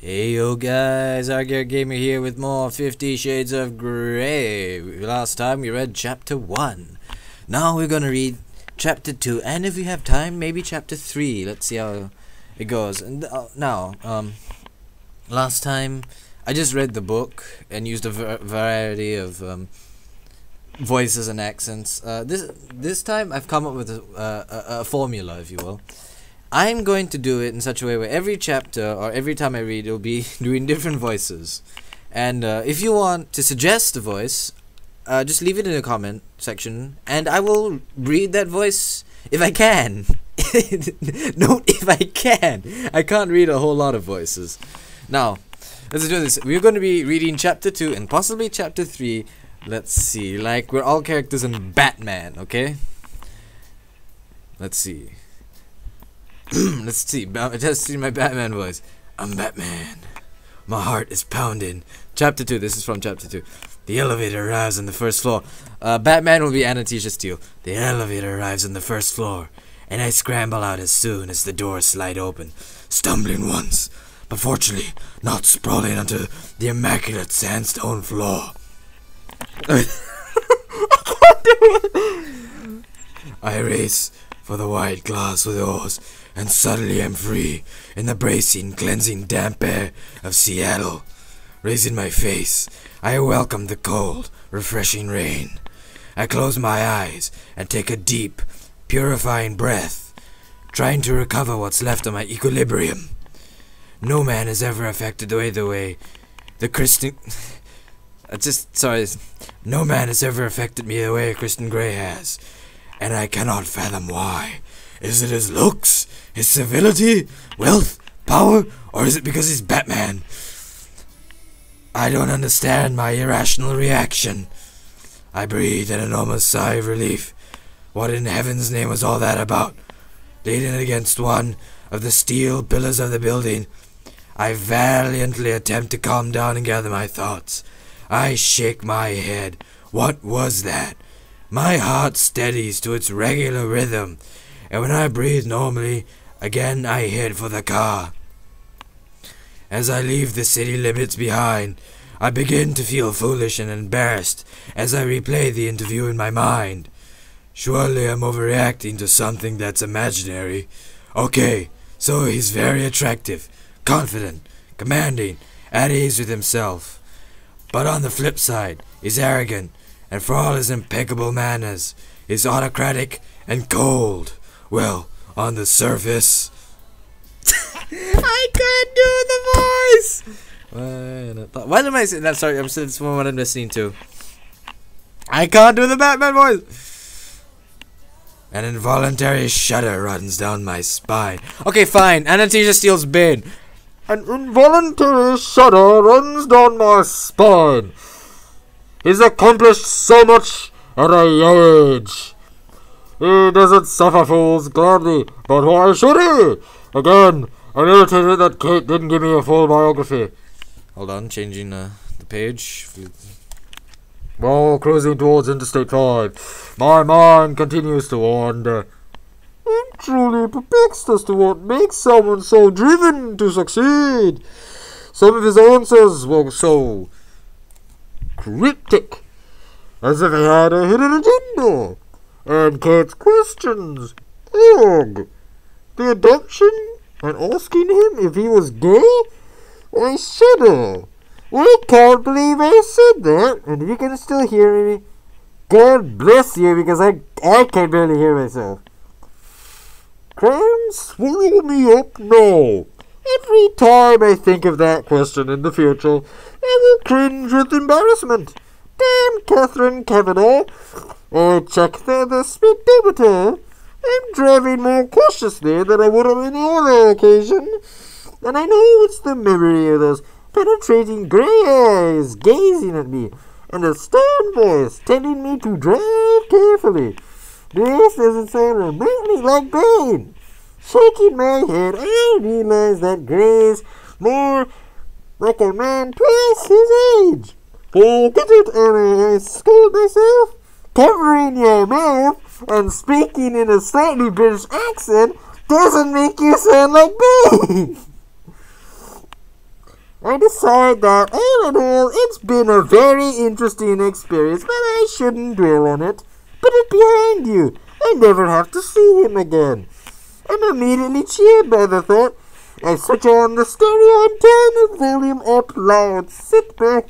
Hey yo guys, RGarrettGamer here with more 50 Shades of Grey. Last time we read chapter 1. Now we're gonna read chapter 2, and if we have time, maybe chapter 3. Let's see how it goes. And last time I just read the book and used a variety of voices and accents. This time I've come up with a formula, if you will. I'm going to do it in such a way where every chapter or every time I read, it'll be doing different voices. And if you want to suggest a voice, just leave it in the comment section, and I will read that voice if I can. Note, if I can. I can't read a whole lot of voices. Now, let's do this. We're going to be reading chapter 2 and possibly chapter 3. Let's see. Like, we're all characters in Batman, okay? Let's see. Let's see. Just see my Batman voice. I'm Batman. My heart is pounding. Chapter 2. This is from chapter 2. The elevator arrives on the first floor. Batman will be Anastasia Steele. The elevator arrives on the first floor, and I scramble out as soon as the doors slide open, stumbling once, but fortunately not sprawling onto the immaculate sandstone floor. I can't do it. I race for the white glass doors, and suddenly I'm free in the bracing, cleansing, damp air of Seattle. Raising my face, I welcome the cold, refreshing rain. I close my eyes and take a deep, purifying breath, trying to recover what's left of my equilibrium. No man has ever affected the way the Kristen... No man has ever affected me the way Kristen Grey has, and I cannot fathom why. Is it his looks, his civility, wealth, power, or is it because he's Batman? I don't understand my irrational reaction. I breathe an enormous sigh of relief. What in heaven's name was all that about? Leaning against one of the steel pillars of the building, I valiantly attempt to calm down and gather my thoughts. I shake my head. What was that? My heart steadies to its regular rhythm, and when I breathe normally, again I head for the car. As I leave the city limits behind, I begin to feel foolish and embarrassed as I replay the interview in my mind. Surely I'm overreacting to something that's imaginary. Okay, so he's very attractive, confident, commanding, at ease with himself. But on the flip side, he's arrogant, and for all his impeccable manners, he's autocratic and cold. Well, on the surface... I can't do the voice! Why am I saying that? Sorry, it's from what I'm listening to. I can't do the Batman voice! An involuntary shudder runs down my spine. Okay, fine. Anastasia Steele's been. An involuntary shudder runs down my spine. He's accomplished so much at a young age. He doesn't suffer fools gladly, but why should he? Again, I'm irritated that Kate didn't give me a full biography. Hold on, changing the page. While cruising towards Interstate 5, my mind continues to wander. I'm truly perplexed as to what makes someone so driven to succeed. Some of his answers were so cryptic, as if he had a hidden agenda. And Kate's questions, ugh. The adoption and asking him if he was gay? I shudder. I can't believe I said that. And if you can still hear me, God bless you, because I can barely hear myself. Crime swallow me up now. Every time I think of that question in the future, I will cringe with embarrassment. Damn Catherine Kavanaugh. I check the speedometer. I'm driving more cautiously than I would on any other occasion. And I know it's the memory of those penetrating grey eyes gazing at me, and a stern voice telling me to drive carefully. This doesn't sound remotely like Bane. Shaking my head, I realize that Gray's more like a man twice his age. Forget it, Anna, I scold myself. Covering your mouth and speaking in a slightly British accent doesn't make you sound like Bane. I decide that, all in all, it's been a very interesting experience, but I shouldn't dwell on it. Put it behind you. I never have to see him again. I'm immediately cheered by the thought. I switch on the stereo and turn the volume up loud, sit back,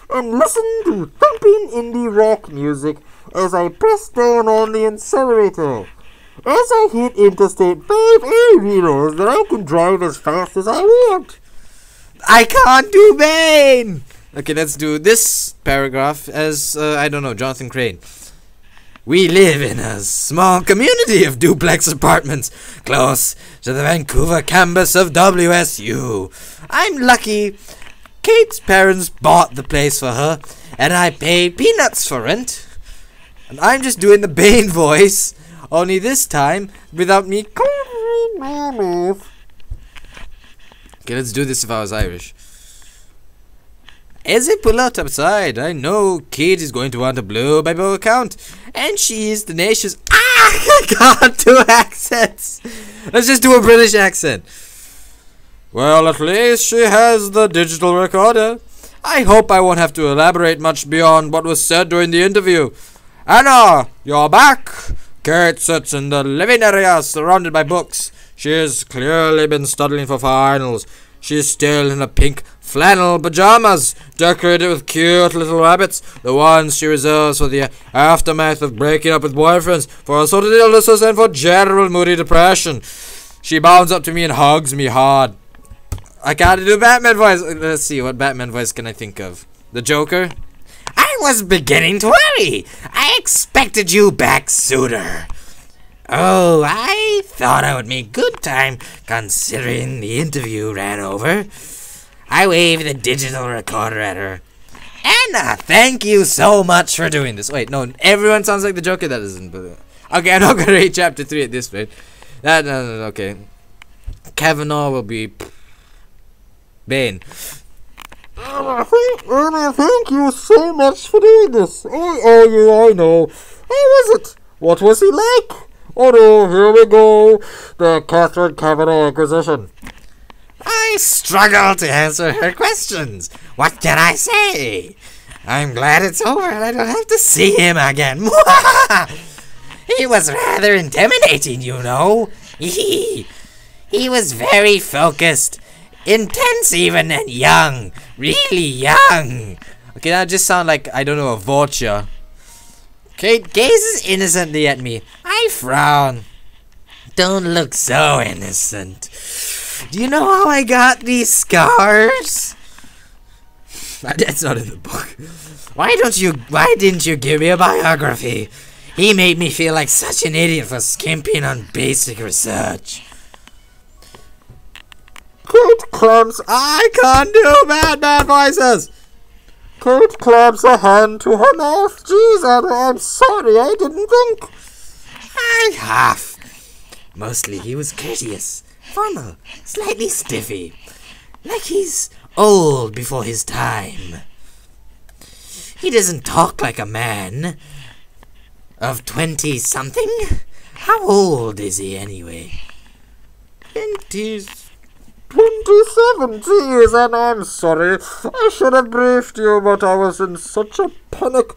and listen to thumping indie rock music as I press down on the accelerator. As I hit Interstate 5, I realize that I can drive as fast as I want. I can't do Bane! Okay, let's do this paragraph as, I don't know, Jonathan Crane. We live in a small community of duplex apartments close to the Vancouver campus of WSU. I'm lucky. Kate's parents bought the place for her, and I pay peanuts for rent. And I'm just doing the Bane voice, only this time without me covering my mouth. Okay, let's do this if I was Irish. As I pull out outside, I know Kate is going to want a blow-by-blow account, and she is the nation's... I can't do accents! Let's just do a British accent. Well, at least she has the digital recorder. I hope I won't have to elaborate much beyond what was said during the interview. Anna, you're back! Kate sits in the living area surrounded by books. She has clearly been studying for finals. She's still in her pink flannel pajamas, decorated with cute little rabbits, the ones she reserves for the aftermath of breaking up with boyfriends, for assorted illnesses, and for general moody depression. She bounds up to me and hugs me hard. I gotta do Batman voice. Let's see, what Batman voice can I think of? The Joker? I was beginning to worry. I expected you back sooner. Oh, I thought I would make good time, considering the interview ran over. I waved the digital recorder at her. Anna, thank you so much for doing this. Wait, no, everyone sounds like the Joker. That isn't. Okay, I'm not gonna read chapter 3 at this rate. No, okay. Kavanaugh will be Bane. Anna, thank you so much for doing this. I know. How was it? What was he like? Oh no, here we go. The Catherine Kavanaugh acquisition. I struggle to answer her questions. What can I say? I'm glad it's over and I don't have to see him again. He was rather intimidating, you know. He was very focused, intense even, and young. Really young. Okay, that just sounds like, I don't know, a vulture. Kate gazes innocently at me. I frown. Don't look so innocent. Do you know how I got these scars? That's not in the book. Why didn't you give me a biography? He made me feel like such an idiot for skimping on basic research. Kate clamps. I can't do bad voices. Kate claps a hand to her mouth. Jeez, Anna, I'm sorry, I didn't think. I half. Mostly he was courteous, formal, slightly stiffy. Like he's old before his time. He doesn't talk like a man of 20-something. How old is he anyway? 27, geez, and I'm sorry. I should have briefed you, but I was in such a panic.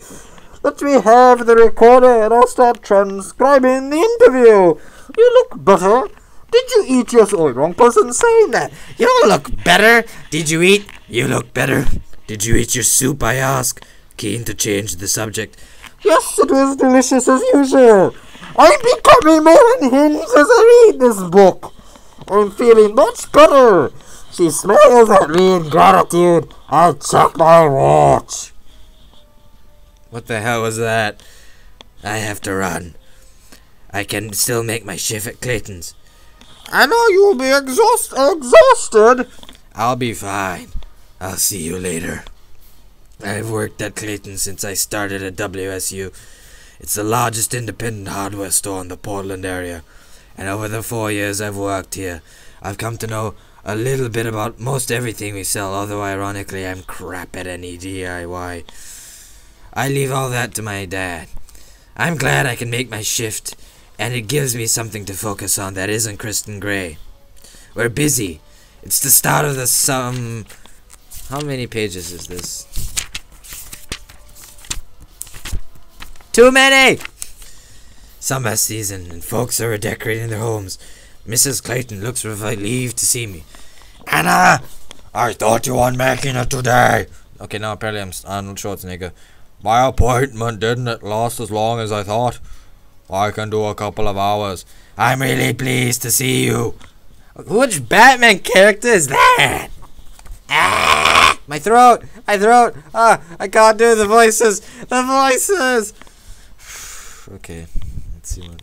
Let me have the recorder and I'll start transcribing the interview. You look better. Did you eat your... Oh, wrong person saying that. You look better. Did you eat? You look better. Did you eat your soup, I ask, keen to change the subject. Yes, it was delicious as usual. I'm becoming more unhinged as I read this book. I'm feeling much better. She smiles at me in gratitude. I check my watch. What the hell was that? I have to run. I can still make my shift at Clayton's. I know you'll be exhausted. I'll be fine. I'll see you later. I've worked at Clayton since I started at WSU. It's the largest independent hardware store in the Portland area. And over the 4 years I've worked here, I've come to know a little bit about most everything we sell, although ironically I'm crap at any DIY. I leave all that to my dad. I'm glad I can make my shift, and it gives me something to focus on that isn't Kristen Gray. We're busy. It's the start of the How many pages is this? Too many! Summer season and folks are redecorating their homes. Mrs. Clayton looks relieved to see me. Anna! I thought you weren't making it today. Okay, now apparently I'm Arnold Schwarzenegger. My appointment didn't last as long as I thought. I can do a couple of hours. I'm really pleased to see you. Which Batman character is that? Ah! My throat! My throat! Ah! I can't do the voices! The voices! Okay, let's see what.